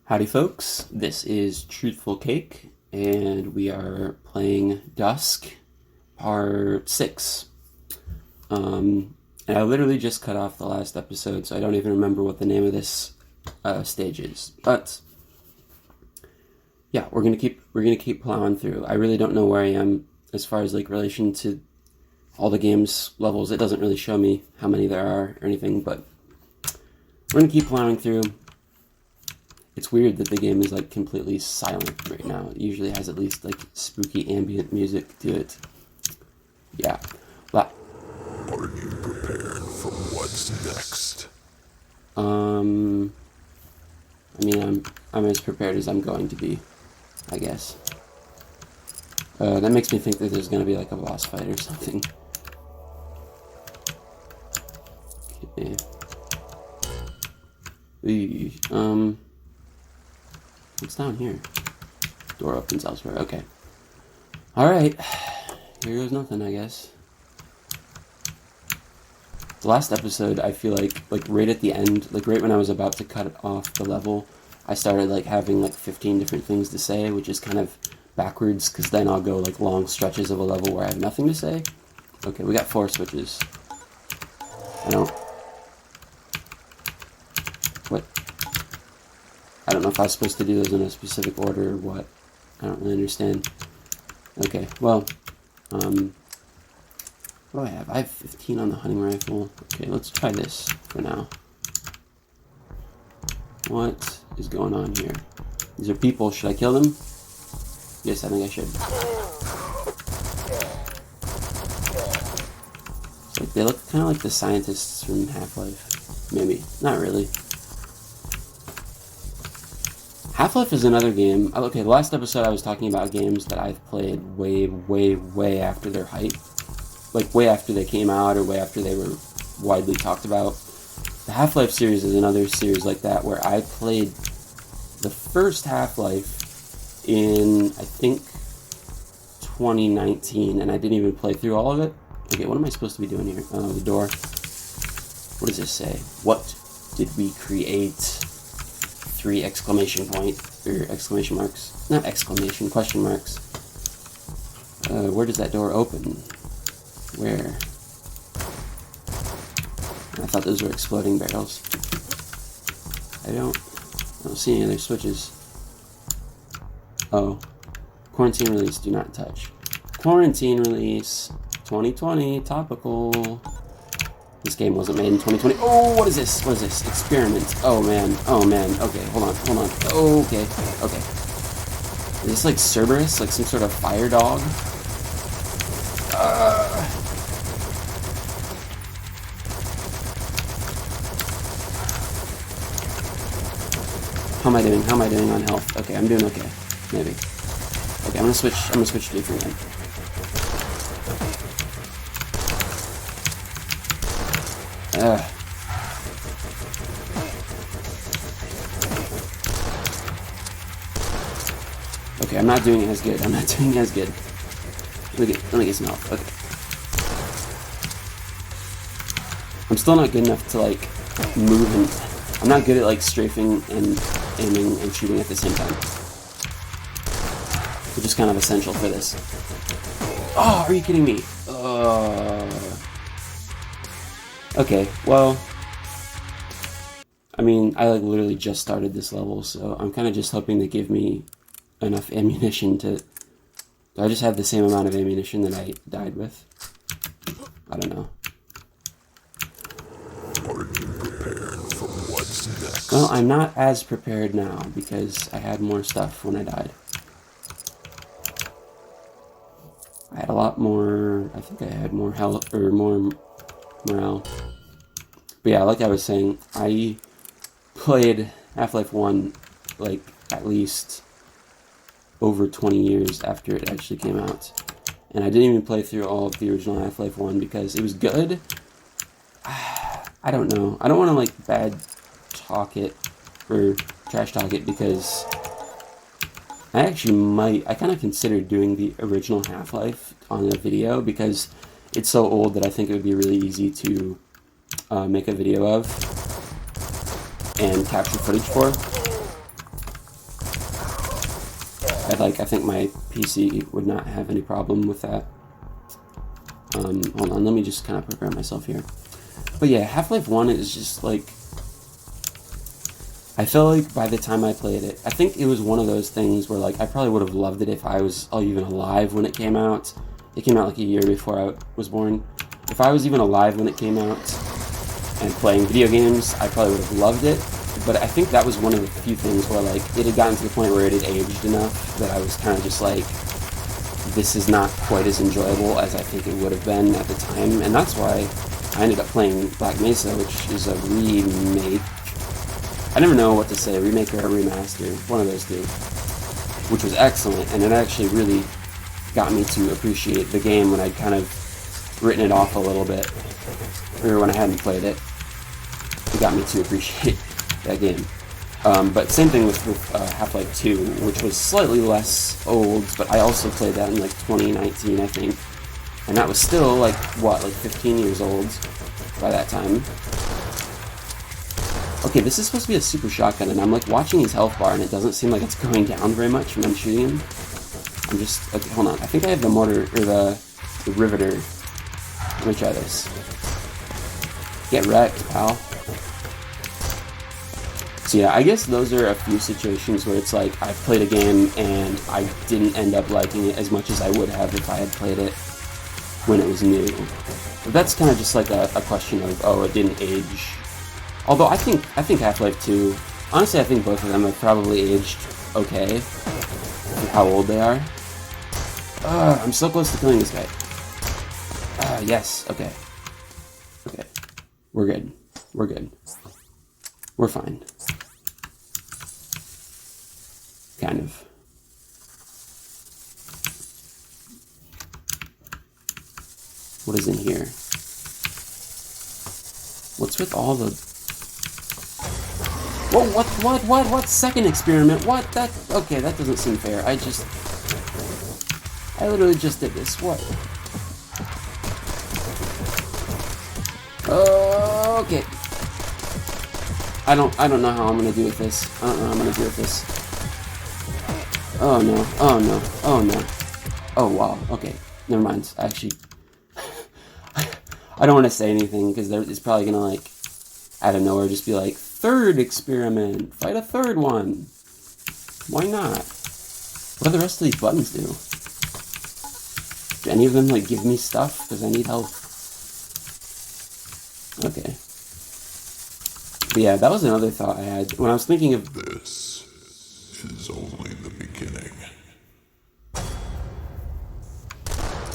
Howdy folks, this is Truthful Cake, and we are playing Dusk, part 6. And I literally just cut off the last episode, so I don't even remember what the name of this stage is. But yeah, we're gonna keep plowing through. I really don't know where I am as far as like relation to all the game's levels. It doesn't really show me how many there are or anything, but we're gonna keep plowing through. It's weird that the game is like completely silent right now. It usually has at least like spooky ambient music to it. Yeah. But are you prepared for what's next? I mean, I'm as prepared as I'm going to be, I guess. That makes me think that there's gonna be like a boss fight or something. Okay. What's down here? Door opens elsewhere. Okay. Alright. Here goes nothing, I guess. The last episode, I feel like right at the end, like right when I was about to cut off the level, I started like having like 15 different things to say, which is kind of backwards, because then I'll go like long stretches of a level where I have nothing to say. Okay, we got 4 switches. I don't know if I was supposed to do those in a specific order or what. I don't really understand. Okay, well, what do I have? I have 15 on the hunting rifle. Okay, let's try this for now. What is going on here? These are people. Should I kill them? Yes, I think I should. It's like they look kind of like the scientists from Half-Life. Maybe. Not really. Half-Life is another game. Okay, the last episode I was talking about games that I've played way after their hype. Like, way after they came out or way after they were widely talked about. The Half-Life series is another series like that where I played the first Half-Life in, I think, 2019, and I didn't even play through all of it. Okay, what am I supposed to be doing here? Oh, the door. What does this say? What did we create? 3 exclamation point, or exclamation marks. Not exclamation, question marks. Where does that door open? Where? I thought those were exploding barrels. I don't see any other switches. Oh. Quarantine release, do not touch. Quarantine release, 2020, topical. This game wasn't made in 2020. Oh, what is this? What is this? Experiment. Oh, man. Oh, man. Okay, hold on. Okay. Is this like Cerberus? Like some sort of fire dog? How am I doing on health? Okay, I'm doing okay. Maybe. Okay, I'm gonna switch to different then. Okay, I'm not doing as good. Let me get some help. Okay. I'm still not good enough to like move and I'm not good at like strafing and aiming and shooting at the same time. Which is kind of essential for this. Oh, are you kidding me? Okay, well, I mean, I like literally just started this level, so I'm kind of just hoping they give me enough ammunition to... Do I just have the same amount of ammunition that I died with? I don't know. Are you prepared for what's next? Well, I'm not as prepared now because I had more stuff when I died. I had a lot more... I think I had more health, or more morale. But yeah, like I was saying, I played Half-Life 1 like at least over 20 years after it actually came out. And I didn't even play through all of the original Half-Life 1 because it was good. I don't know. I don't want to like bad talk it or trash talk it because I kind of considered doing the original Half-Life on a video because it's so old that I think it would be really easy to make a video of and capture footage for. I think my PC would not have any problem with that. Hold on, let me just kind of prepare myself here. But yeah, Half-Life 1 is just like, I feel like by the time I played it, I think it was one of those things where like I probably would have loved it if I was even alive when it came out. It came out like a year before I was born. If I was even alive when it came out and playing video games, I probably would have loved it. But I think that was one of the few things where like it had gotten to the point where it had aged enough that I was kind of just like, this is not quite as enjoyable as I think it would have been at the time. And that's why I ended up playing Black Mesa, which is a remake. I never know what to say, remake or a remaster, one of those two, which was excellent, and it actually really got me to appreciate the game when I'd kind of written it off a little bit, or when I hadn't played it. It got me to appreciate that game. But same thing with Half-Life 2, which was slightly less old, but I also played that in like 2019, I think. And that was still like, what, like 15 years old by that time. Okay, this is supposed to be a super shotgun, and I'm like watching his health bar, and it doesn't seem like it's going down very much when I'm shooting him. I'm just, okay, hold on, I think I have the mortar, or the riveter. Let me try this. Get wrecked, pal. So yeah, I guess those are a few situations where it's like, I played a game, and I didn't end up liking it as much as I would have if I had played it when it was new. But that's kind of just like a question of, oh, it didn't age. Although I think Half-Life 2, honestly I think both of them have probably aged okay for how old they are. I'm so close to killing this guy. Yes, okay. Okay. We're good. We're good. We're fine. Kind of. What is in here? What's with all the... Whoa, what? Second experiment? What? Okay, that doesn't seem fair. I literally just did this. What? Okay. I don't know how I'm gonna do with this. I don't know how I'm gonna do with this. Oh no, oh no, oh no. Oh wow, okay. Never mind. Actually, I don't want to say anything, because it's probably gonna, like, out of nowhere just be like, third experiment, fight a third one. Why not? What do the rest of these buttons do? Do any of them, like, give me stuff? Because I need help. Okay. But yeah, that was another thought I had when I was thinking of... This is only the beginning.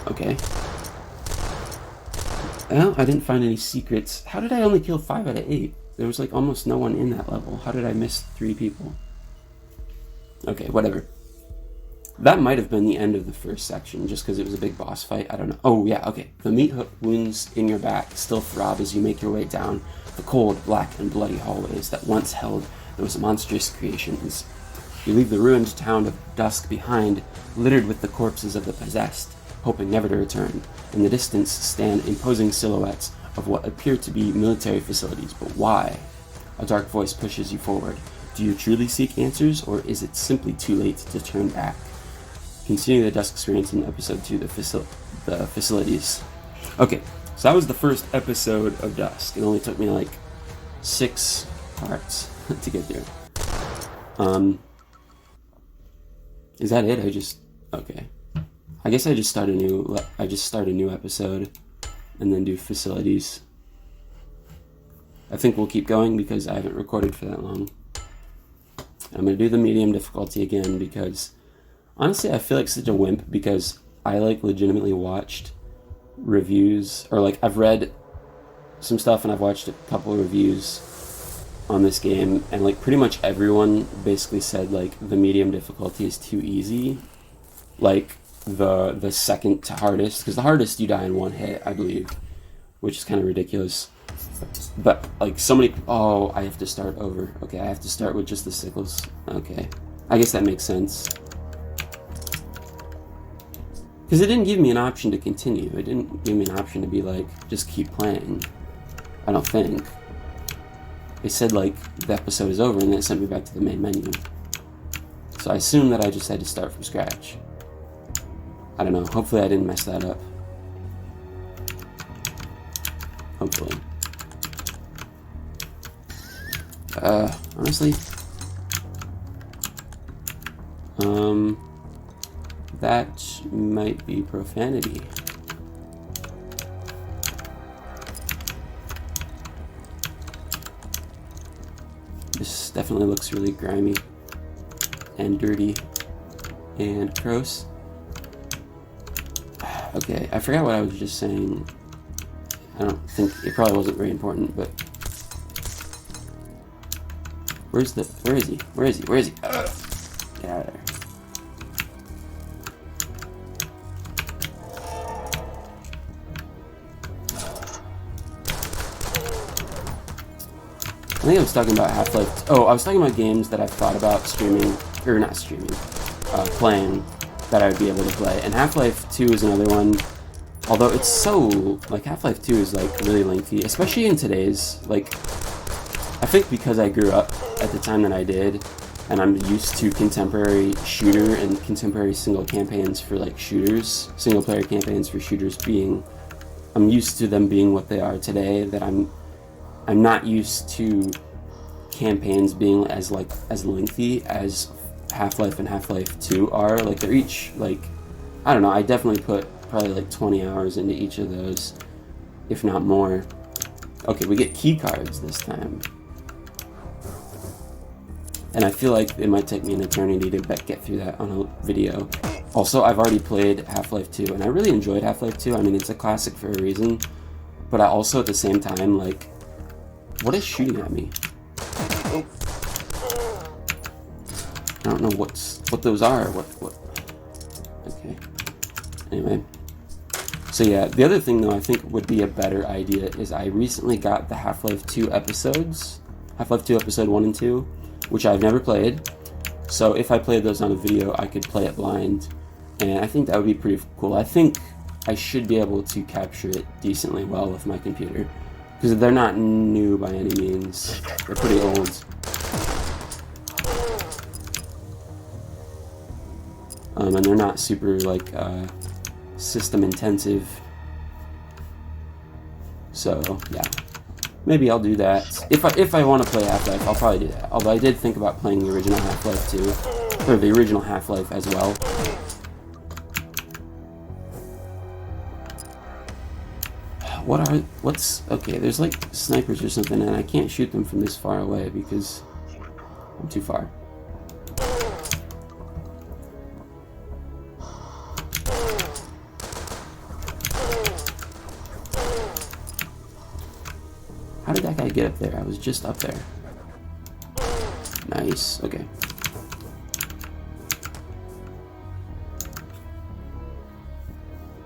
Okay. Well, I didn't find any secrets. How did I only kill 5 out of 8? There was like almost no one in that level. How did I miss 3 people? Okay, whatever. That might have been the end of the first section, just because it was a big boss fight. I don't know. Oh, yeah, okay. The meat hook wounds in your back still throb as you make your way down the cold, black, and bloody hallways that once held those monstrous creations. You leave the ruined town of Dusk behind, littered with the corpses of the possessed, hoping never to return. In the distance stand imposing silhouettes of what appear to be military facilities, but why? A dark voice pushes you forward. Do you truly seek answers, or is it simply too late to turn back? Continue the Dusk experience in episode 2, the facilities. Okay, so that was the first episode of Dusk. It only took me like 6 parts to get there. Is that it? Okay. I guess I just start a new episode and then do facilities. I think we'll keep going because I haven't recorded for that long. I'm going to do the medium difficulty again because honestly I feel like such a wimp because I like legitimately watched reviews, or like I've read some stuff and I've watched a couple of reviews on this game, and like pretty much everyone basically said like the medium difficulty is too easy. Like the second to hardest, because the hardest you die in 1 hit, I believe, which is kind of ridiculous. But like so many, oh, I have to start over. Okay, I have to start with just the sickles. Okay, I guess that makes sense. Because it didn't give me an option to continue. It didn't give me an option to be like, just keep playing. I don't think. It said like, the episode is over, and then it sent me back to the main menu. So I assume that I just had to start from scratch. I don't know. Hopefully I didn't mess that up. Hopefully. Honestly, that might be profanity. This definitely looks really grimy and dirty and gross. Okay, I forgot what I was just saying. I don't think, it probably wasn't very important, but where is he? Where is he? Get out of there. I think I was talking about Half-Life. Oh, I was talking about games that I've thought about streaming, or not streaming, playing, that I would be able to play. And Half-Life 2 is another one. Although it's so, like, Half-Life 2 is, like, really lengthy, especially in today's, like, I think because I grew up at the time that I did, and I'm used to contemporary shooter and contemporary single campaigns for, like, shooters, single-player campaigns for shooters being, I'm used to them being what they are today, that I'm not used to campaigns being as lengthy as Half-Life and Half-Life 2 are. Like, they're each, like, I don't know, I definitely put probably like 20 hours into each of those, if not more. Okay, we get key cards this time. And I feel like it might take me an eternity to get through that on a video. Also, I've already played Half-Life 2, and I really enjoyed Half-Life 2. I mean, it's a classic for a reason. But I also, at the same time, like, what is shooting at me? Oh. I don't know what those are. What? Okay. Anyway. So yeah, the other thing though I think would be a better idea is I recently got the Half-Life 2 episodes. Half-Life 2 episode 1 and 2, which I've never played. So if I played those on a video, I could play it blind. And I think that would be pretty cool. I think I should be able to capture it decently well with my computer. Because they're not new by any means. They're pretty old. And they're not super, like, system intensive. So, yeah. Maybe I'll do that. If I want to play Half-Life, I'll probably do that. Although I did think about playing the original Half-Life 2. Or the original Half-Life as well. Okay, there's like snipers or something, and I can't shoot them from this far away because I'm too far. How did that guy get up there? I was just up there. Nice, okay.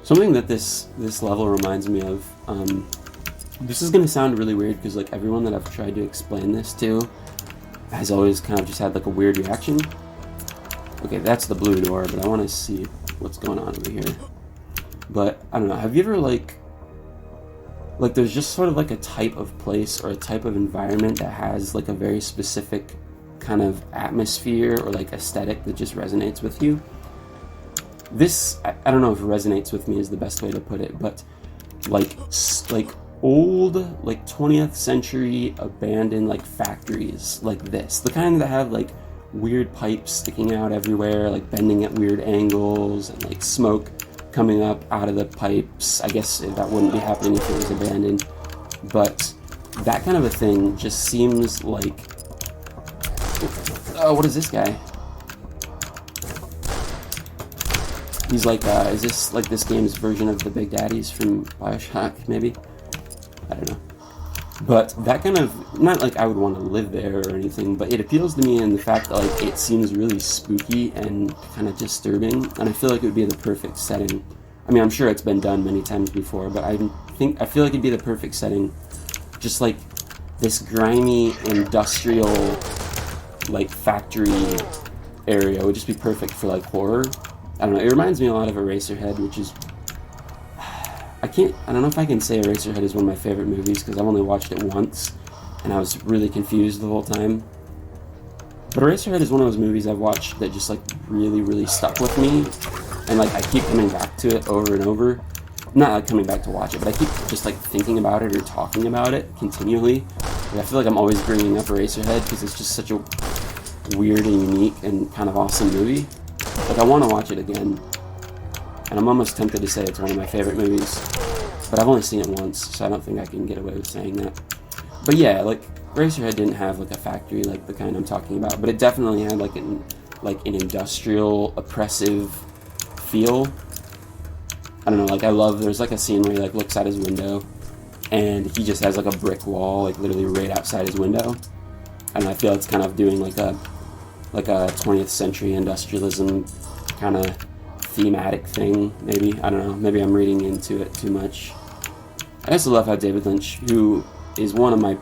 Something that this level reminds me of, this is going to sound really weird because like everyone that I've tried to explain this to has always kind of just had like a weird reaction. Okay, that's the blue door, but I want to see what's going on over here. But, I don't know, have you ever like there's just sort of like a type of place or a type of environment that has like a very specific kind of atmosphere or like aesthetic that just resonates with you? This, I don't know if resonates with me is the best way to put it, but like old, like 20th century abandoned like factories like this. The kind that have like weird pipes sticking out everywhere, like bending at weird angles, and like smoke coming up out of the pipes. I guess that wouldn't be happening if it was abandoned, but that kind of a thing just seems like, oh, what is this guy? He's like, is this like this game's version of the Big Daddies from Bioshock, maybe? I don't know. But that kind of, not like I would want to live there or anything, but it appeals to me in the fact that like it seems really spooky and kind of disturbing, and I feel like it would be the perfect setting. I mean, I'm sure it's been done many times before, but I feel like it'd be the perfect setting. Just like this grimy industrial like factory area would just be perfect for like horror. I don't know, it reminds me a lot of Eraserhead, which is, I don't know if I can say Eraserhead is one of my favorite movies because I've only watched it once and I was really confused the whole time. But Eraserhead is one of those movies I've watched that just like really stuck with me, and like I keep coming back to it over and over. Not like coming back to watch it, but I keep just like thinking about it or talking about it continually. Like, I feel like I'm always bringing up Eraserhead because it's just such a weird and unique and kind of awesome movie. Like I want to watch it again, and I'm almost tempted to say it's one of my favorite movies, but I've only seen it once, so I don't think I can get away with saying that. But yeah, like Eraserhead didn't have like a factory like the kind I'm talking about, but it definitely had like an industrial, oppressive feel. I don't know, like I love, there's like a scene where he like looks out his window and he just has like a brick wall like literally right outside his window, and I feel it's kind of doing like a 20th century industrialism kind of thematic thing, maybe. I don't know, maybe I'm reading into it too much. I also love how David Lynch, who is one of my,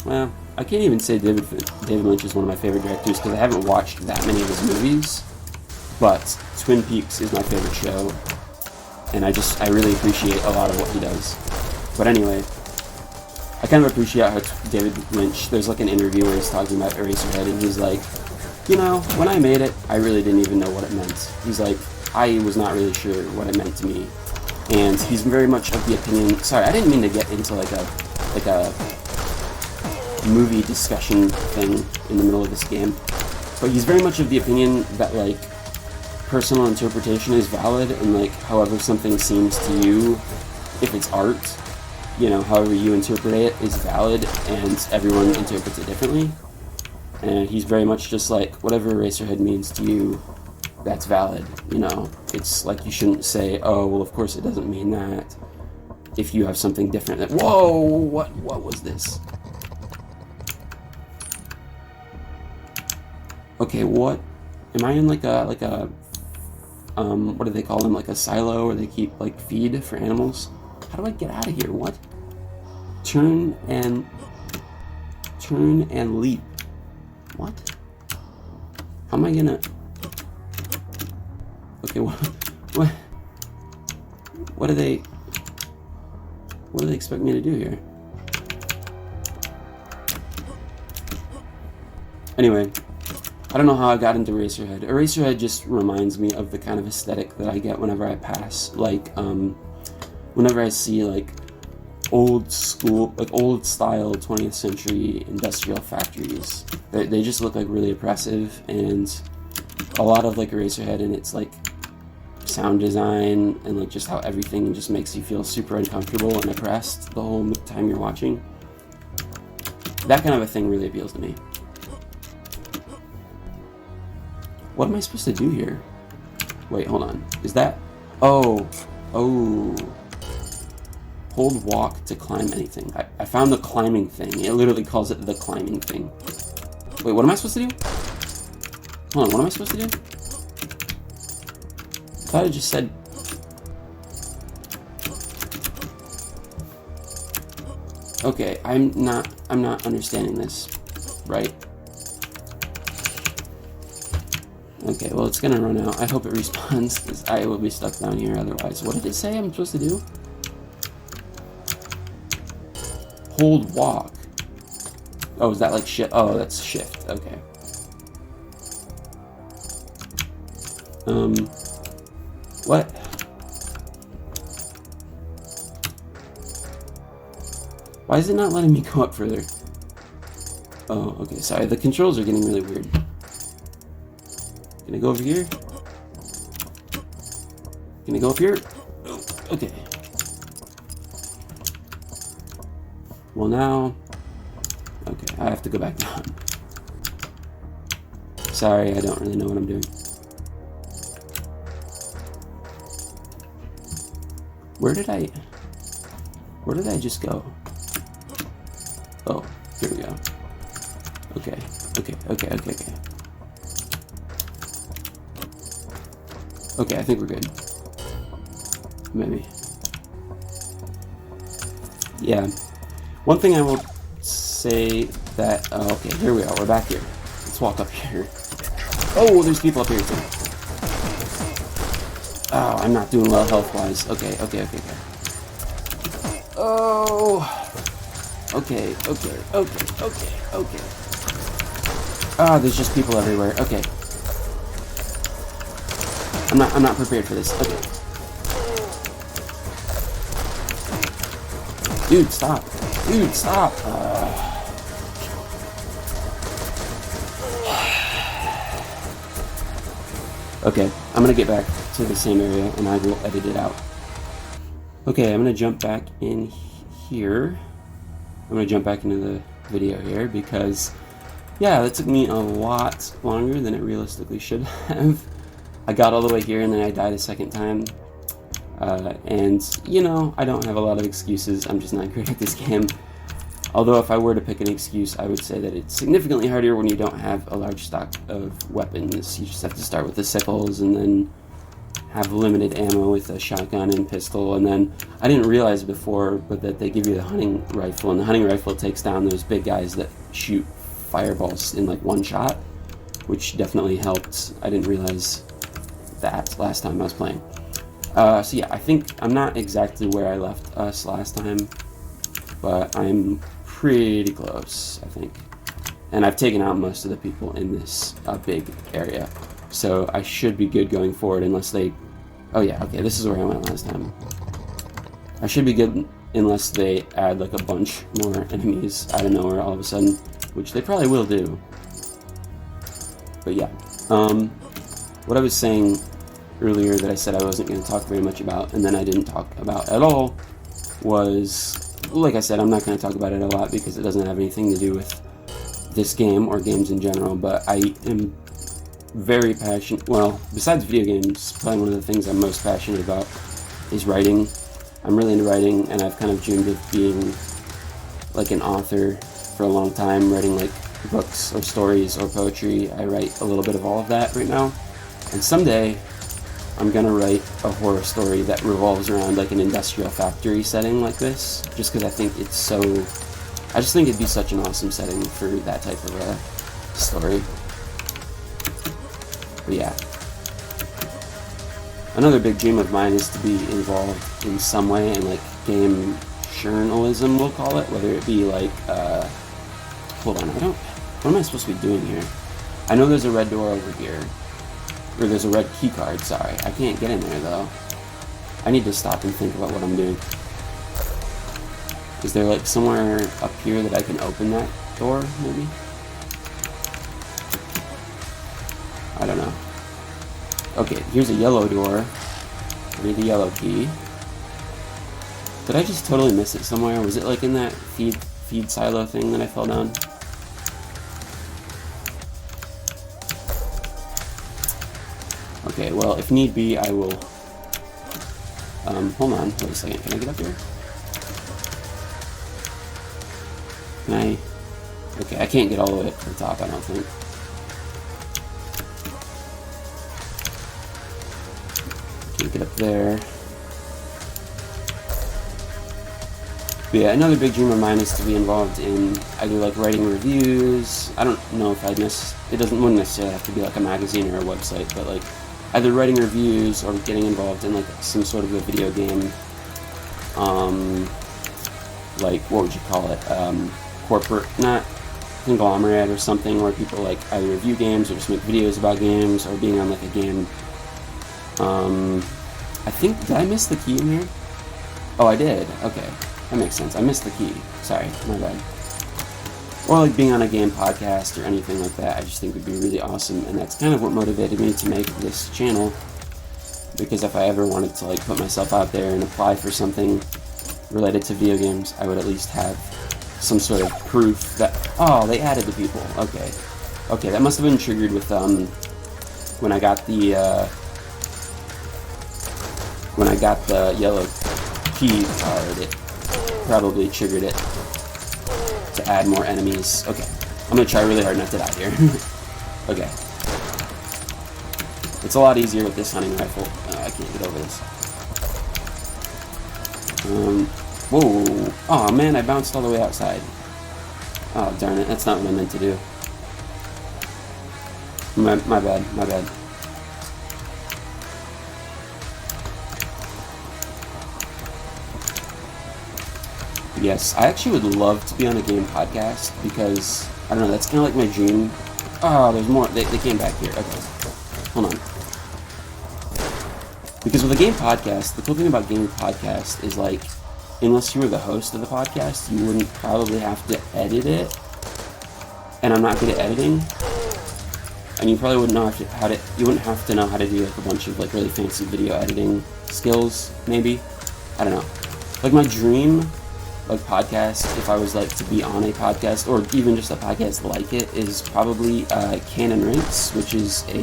well, I can't even say David Lynch is one of my favorite directors because I haven't watched that many of his movies, but Twin Peaks is my favorite show, and I really appreciate a lot of what he does. But anyway, I kind of appreciate how David Lynch, there's like an interview where he's talking about Eraserhead, and he's like, you know, when I made it, I really didn't even know what it meant. He's like, I was not really sure what it meant to me. And he's very much of the opinion, sorry, I didn't mean to get into like a movie discussion thing in the middle of this game, but he's very much of the opinion that like personal interpretation is valid, and like however something seems to you, if it's art, you know, however you interpret it is valid, and everyone interprets it differently. And he's very much just like, whatever Eraserhead means to you, that's valid, you know. It's like you shouldn't say, oh, well, of course it doesn't mean that, if you have something different that, whoa, what was this? Okay, what, am I in like a, what do they call them, like a silo where they keep like feed for animals? How do I get out of here? What? Turn and leap. What? How am I gonna? Okay, what do they expect me to do here? Anyway, I don't know how I got into Eraserhead. Eraserhead just reminds me of the kind of aesthetic that I get whenever I pass, like, whenever I see like old school, like old style 20th century industrial factories. They just look like really oppressive, and a lot of like Eraserhead and its like sound design and like just how everything just makes you feel super uncomfortable and oppressed the whole time you're watching. That kind of a thing really appeals to me. What am I supposed to do here? Wait, hold on. Is that? Oh. Hold walk to climb anything. I found the climbing thing. It literally calls it the climbing thing. Wait, what am I supposed to do? Hold on, what am I supposed to do? I thought it just said... Okay, I'm not understanding this, right? Okay, well, it's gonna run out. I hope it respawns, because I will be stuck down here otherwise. What did it say I'm supposed to do? Hold walk. Oh, is that like shift? Oh, that's shift. Okay. What? Why is it not letting me go up further? Oh, okay, sorry. The controls are getting really weird. Can I go over here? Can I go up here? Oh, okay. Well, now... Okay, I have to go back down. Sorry, I don't really know what I'm doing. Where did I just go? Oh, here we go. Okay. Okay, I think we're good. Maybe. Yeah. One thing I will say that... Oh, okay, here we are. We're back here. Let's walk up here. Oh, there's people up here too. Oh, I'm not doing well health-wise. Okay. Oh. Okay. Ah, there's just people everywhere. Okay. I'm not prepared for this. Okay. Dude, stop. Dude, stop. Okay, I'm gonna get back to the same area and I will edit it out. Okay, I'm gonna jump back in here. I'm gonna jump back into the video here because, yeah, that took me a lot longer than it realistically should have. I got all the way here and then I died a second time. And, you know, I don't have a lot of excuses. I'm just not great at this game. Although if I were to pick an excuse, I would say that it's significantly harder when you don't have a large stock of weapons. You just have to start with the sickles and then have limited ammo with a shotgun and pistol. And then, I didn't realize before, but that they give you the hunting rifle, and the hunting rifle takes down those big guys that shoot fireballs in like one shot, which definitely helped. I didn't realize that last time I was playing. So yeah, I think I'm not exactly where I left us last time, but I'm pretty close, I think. And I've taken out most of the people in this big area, so I should be good going forward unless they... Oh yeah, okay, this is where I went last time. I should be good unless they add like a bunch more enemies out of nowhere all of a sudden, which they probably will do. But yeah, what I was saying earlier that I said I wasn't going to talk very much about, and then I didn't talk about at all, was, like I said, I'm not going to talk about it a lot because it doesn't have anything to do with this game or games in general, but I am very passionate, well, besides video games, probably one of the things I'm most passionate about is writing. I'm really into writing, and I've kind of dreamed of being like an author for a long time, writing like books or stories or poetry. I write a little bit of all of that right now, and someday I'm gonna write a horror story that revolves around like an industrial factory setting like this, just because I think it's so... I just think it'd be such an awesome setting for that type of a story. But yeah. Another big dream of mine is to be involved in some way in like game journalism, we'll call it, whether it be like, hold on, what am I supposed to be doing here? I know there's a red door over here. Or there's a red key card, sorry. I can't get in there, though. I need to stop and think about what I'm doing. Is there, like, somewhere up here that I can open that door, maybe? I don't know. Okay, here's a yellow door. I need the yellow key. Did I just totally miss it somewhere? Was it, like, in that feed silo thing that I fell down? Okay, well, if need be, I will... hold on, wait a second, can I get up here? Can I... Okay, I can't get all the way up to the top, I don't think. Can't get up there. But yeah, another big dream of mine is to be involved in either, like, writing reviews. I don't know if I'd wouldn't necessarily have to be, like, a magazine or a website, but, like, either writing reviews or getting involved in like some sort of a video game, like, what would you call it, corporate, not conglomerate or something, where people like either review games or just make videos about games, or being on like a game. I think, did I miss the key in here? Oh, I did, okay, that makes sense, I missed the key, sorry, my bad. Or like being on a game podcast or anything like that, I just think would be really awesome, and that's kind of what motivated me to make this channel, because if I ever wanted to like put myself out there and apply for something related to video games, I would at least have some sort of proof that, oh, they added the people, okay. Okay, that must have been triggered with, when I got the yellow key card, it probably triggered it to add more enemies. Okay, I'm gonna try really hard not to die here. Okay. It's a lot easier with this hunting rifle. I can't get over this. Whoa. Oh man, I bounced all the way outside. Oh darn it, that's not what I meant to do. My bad, my bad. Yes, I actually would love to be on a game podcast because, I don't know, that's kind of like my dream Oh, there's more. They came back here. Okay. Hold on. Because with a game podcast, the cool thing about game podcast is, like, unless you were the host of the podcast, you wouldn't probably have to edit it. And I'm not good at editing. And you probably wouldn't know you wouldn't have to know how to do, like, a bunch of, like, really fancy video editing skills, maybe. I don't know. Like, my dream, like, podcast, if I was, like, to be on a podcast, or even just a podcast like it, is probably Canon Rinse, which is a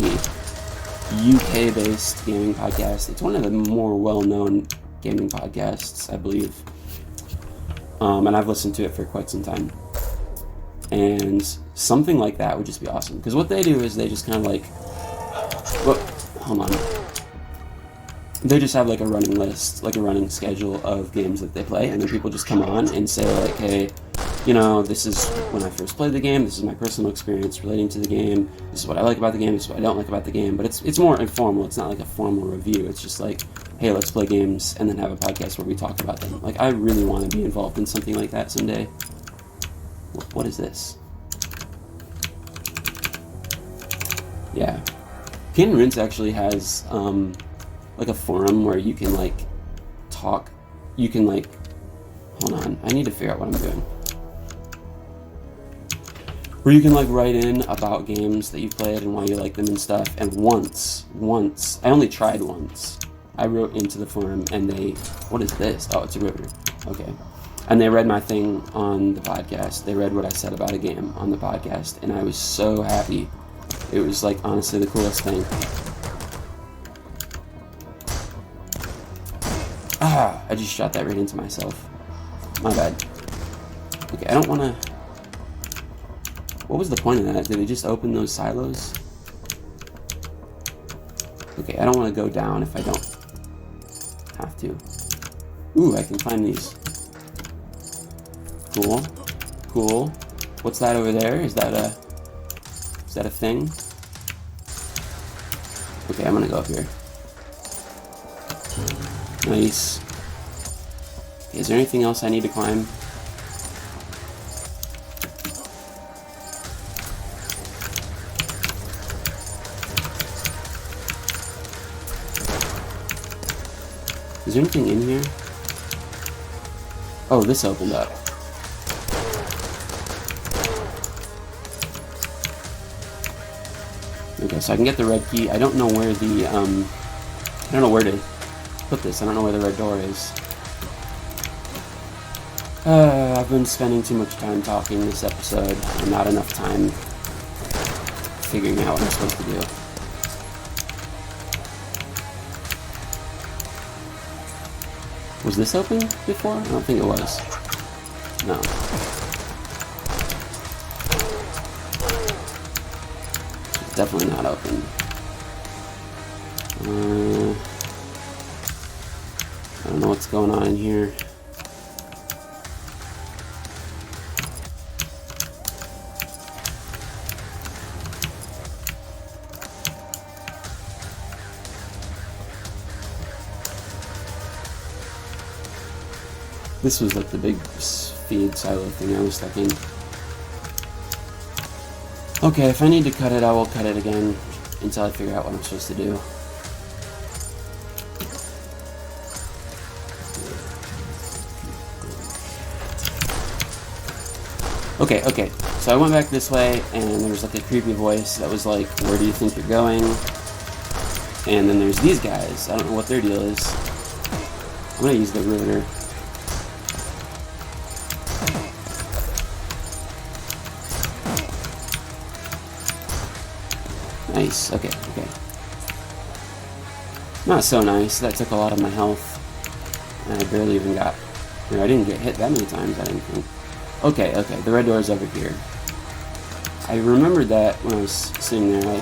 UK-based gaming podcast. It's one of the more well-known gaming podcasts, I believe. And I've listened to it for quite some time. And something like that would just be awesome. Because what they do is they just kind of like... Well, hold on. They just have like a running list, like a running schedule of games that they play. And then people just come on and say like, hey, you know, this is when I first played the game, this is my personal experience relating to the game, this is what I like about the game, this is what I don't like about the game, but it's more informal. It's not like a formal review. It's just like, hey, let's play games and then have a podcast where we talk about them. Like, I really want to be involved in something like that someday. What is this? Yeah. Canon Rinse actually has, like a forum where you can, like, talk, you can, like, hold on, I need to figure out what I'm doing. Where you can, like, write in about games that you've played and why you like them and stuff. And once, I only tried once, I wrote into the forum and they, what is this? Oh, it's a riveter. Okay. And they read my thing on the podcast. They read what I said about a game on the podcast. And I was so happy. It was, like, honestly the coolest thing. Ah, I just shot that right into myself. My bad. Okay, I don't want to... What was the point of that? Did they just open those silos? Okay, I don't want to go down if I don't have to. Ooh, I can climb these. Cool. Cool. What's that over there? Is that a thing? Okay, I'm gonna go up here. Nice. Okay, is there anything else I need to climb? Is there anything in here? Oh, this opened up. Okay, so I can get the red key. I don't know where the, I don't know where to put this. I don't know where the red door is. I've been spending too much time talking this episode and not enough time figuring out what I'm supposed to do. Was this open before? I don't think it was. No. It's definitely not open. I don't know what's going on in here. This was like the big feed silo thing I was stuck in. Okay, if I need to cut it, I will cut it again until I figure out what I'm supposed to do. Okay, so I went back this way, and there was like a creepy voice that was like, where do you think you're going? And then there's these guys, I don't know what their deal is. I'm gonna use the riveter. Nice, okay. Not so nice, that took a lot of my health. And I barely even got... I didn't get hit that many times, I didn't think. Okay, the red door is over here. I remembered that when I was sitting there,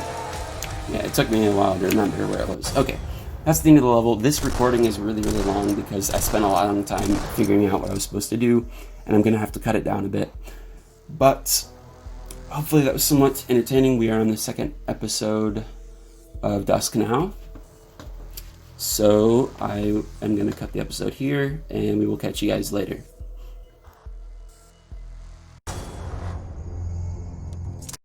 yeah, it took me a while to remember where it was. Okay, that's the end of the level. This recording is really, really long because I spent a lot of time figuring out what I was supposed to do, and I'm going to have to cut it down a bit. But hopefully that was somewhat entertaining. We are on the second episode of DUSK now. So I am going to cut the episode here, and we will catch you guys later.